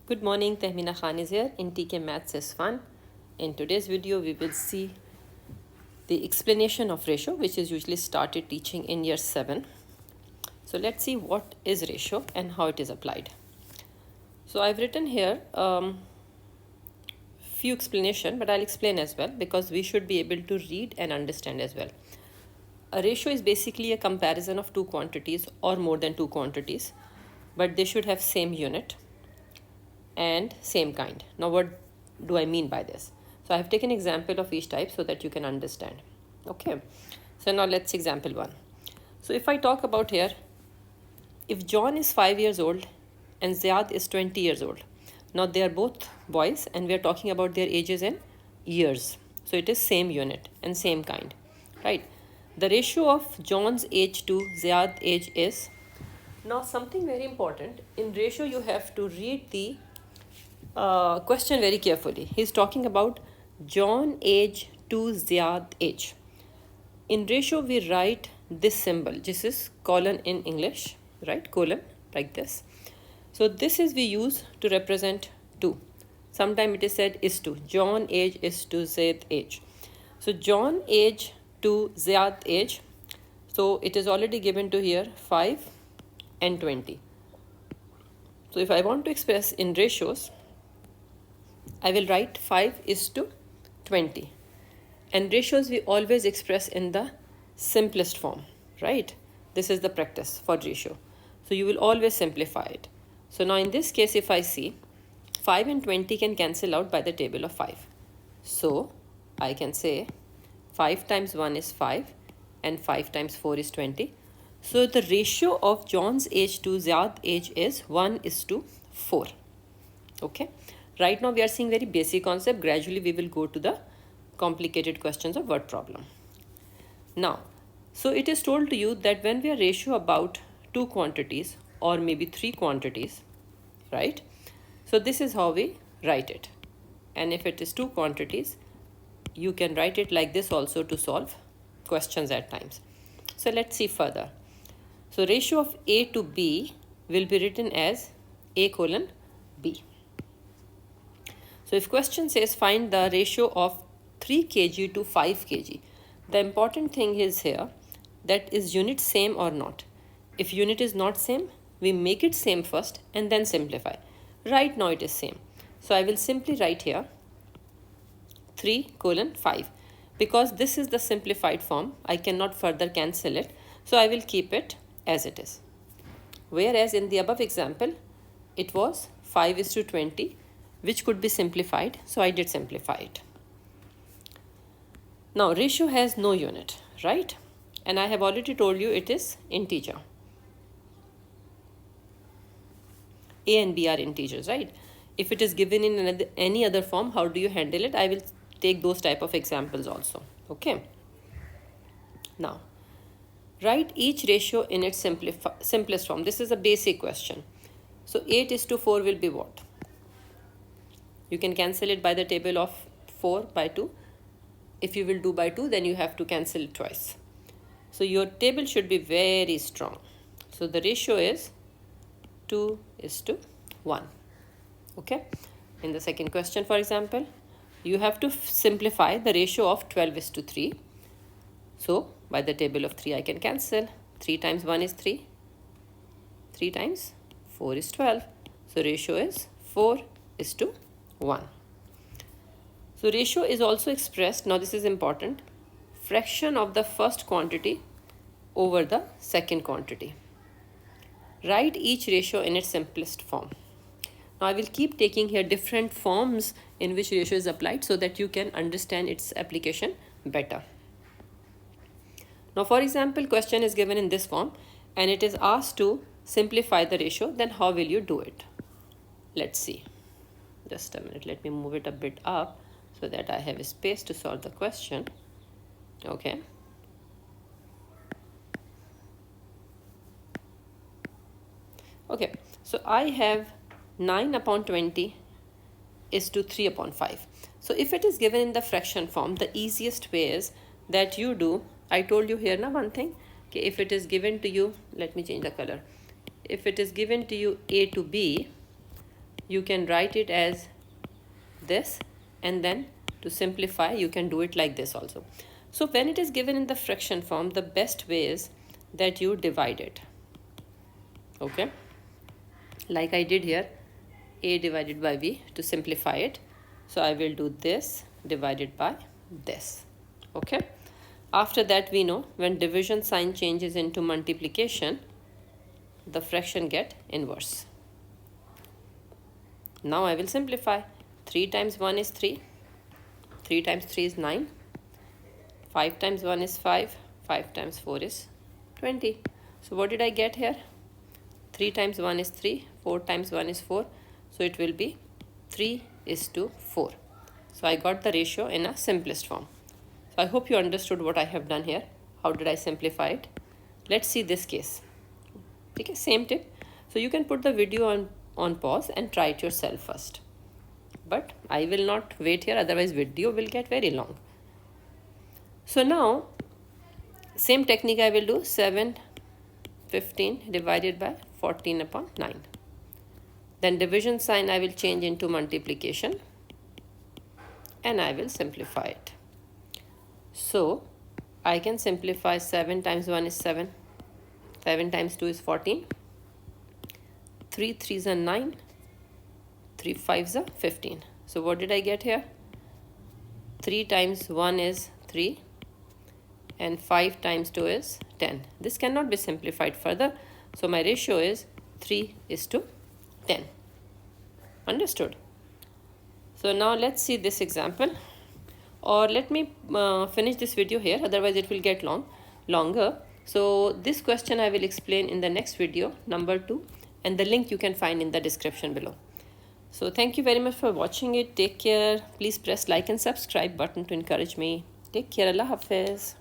Good morning, Tehmina Khan is here in TKMaths is fun. In today's video, we will see the explanation of ratio, which is usually started teaching in year 7. So let's see what is ratio and how it is applied. So I've written here few explanation, but I'll explain as well because we should be able to read and understand as well. A ratio is basically a comparison of two quantities or more than two quantities, but they should have same unit and same kind. Now what do I mean by this? So I have taken example of each type so that you can understand. Okay, so now let's see example 1. So if I talk about here, if John is 5 years old and Ziad is 20 years old, now they are both boys and we are talking about their ages in years, so it is same unit and same kind, right? The ratio of John's age to Ziad's age is, now something very important in ratio, you have to read the question very carefully. He's talking about John age to Ziad age. In ratio, we write this symbol. This is colon in English, right? Colon, like this. So this is we use to represent 2. Sometimes it is said is to. John age is to Ziad age. So John age to Ziad age. So it is already given to here 5 and 20. So if I want to express in ratios, I will write 5 is to 20. And ratios we always express in the simplest form, right? This is the practice for ratio. So you will always simplify it. So now in this case, if I see 5 and 20 can cancel out by the table of 5. So I can say 5 times 1 is 5 and 5 times 4 is 20. So the ratio of John's age to Ziad's age is 1 is to 4. Okay. Right now we are seeing very basic concept. Gradually we will go to the complicated questions of word problem. Now, so it is told to you that when we are ratio about two quantities or maybe three quantities, right? So this is how we write it. And if it is two quantities, you can write it like this also to solve questions at times. So let's see further. So ratio of A to B will be written as A colon B. So if question says find the ratio of 3 kg to 5 kg, the important thing is here that is unit same or not. If unit is not same, we make it same first and then simplify. Right now it is same. So I will simply write here 3 colon 5 because this is the simplified form. I cannot further cancel it. So I will keep it as it is. Whereas in the above example, it was 5 is to 20, which could be simplified. So I did simplify it. Now ratio has no unit, right? And I have already told you it is integer. A and B are integers, right? If it is given in any other form, how do you handle it? I will take those type of examples also. Okay. Now, write each ratio in its simplest form. This is a basic question. So 8 is to 4 will be what? You can cancel it by the table of 4 by 2. If you will do by 2, then you have to cancel it twice. So your table should be very strong. So the ratio is 2 is to 1. Okay. In the second question, for example, you have to simplify the ratio of 12 is to 3. So by the table of 3, I can cancel. 3 times 1 is 3. 3 times 4 is 12. So ratio is 4 is to 1. So ratio is also expressed, now this is important, fraction of the first quantity over the second quantity. Write each ratio in its simplest form. Now I will keep taking here different forms in which ratio is applied so that you can understand its application better. Now for example, question is given in this form and it is asked to simplify the ratio, then how will you do it? Let's see. Just a minute, let me move it a bit up so that I have a space to solve the question. Okay. Okay, so I have 9 upon 20 is to 3 upon 5. So if it is given in the fraction form, the easiest way is that you do, I told you here now one thing, okay, if it is given to you, let me change the color. If it is given to you A to B, you can write it as this, and then to simplify you can do it like this also. So when it is given in the fraction form, the best way is that you divide it. Okay, like I did here, a divided by b to simplify it. So I will do this divided by this. Okay, after that we know when division sign changes into multiplication, the fraction get inverse. Now I will simplify. 3 times 1 is 3. 3 times 3 is 9. 5 times 1 is 5. 5 times 4 is 20. So what did I get here? 3 times 1 is 3. 4 times 1 is 4. So it will be 3:4. So I got the ratio in a simplest form. So I hope you understood what I have done here. How did I simplify it? Let's see this case. Okay, same tip. So you can put the video on pause and try it yourself first. But I will not wait here, otherwise video will get very long. So now same technique I will do. 7/15 divided by 14/9. Then division sign I will change into multiplication and I will simplify it. So I can simplify. 7 times 1 is 7. 7 times 2 is 14. 3 3s are 9. 3 5s are 15. So what did I get here? 3 times 1 is 3 and 5 times 2 is 10. This cannot be simplified further. So my ratio is 3:10. Understood? So now let's see this example, or let me finish this video here, otherwise it will get longer. So this question I will explain in the next video, number 2, and the link you can find in the description below. So thank you very much for watching it. Take care. Please press like and subscribe button to encourage me. Take care. Allah Hafiz.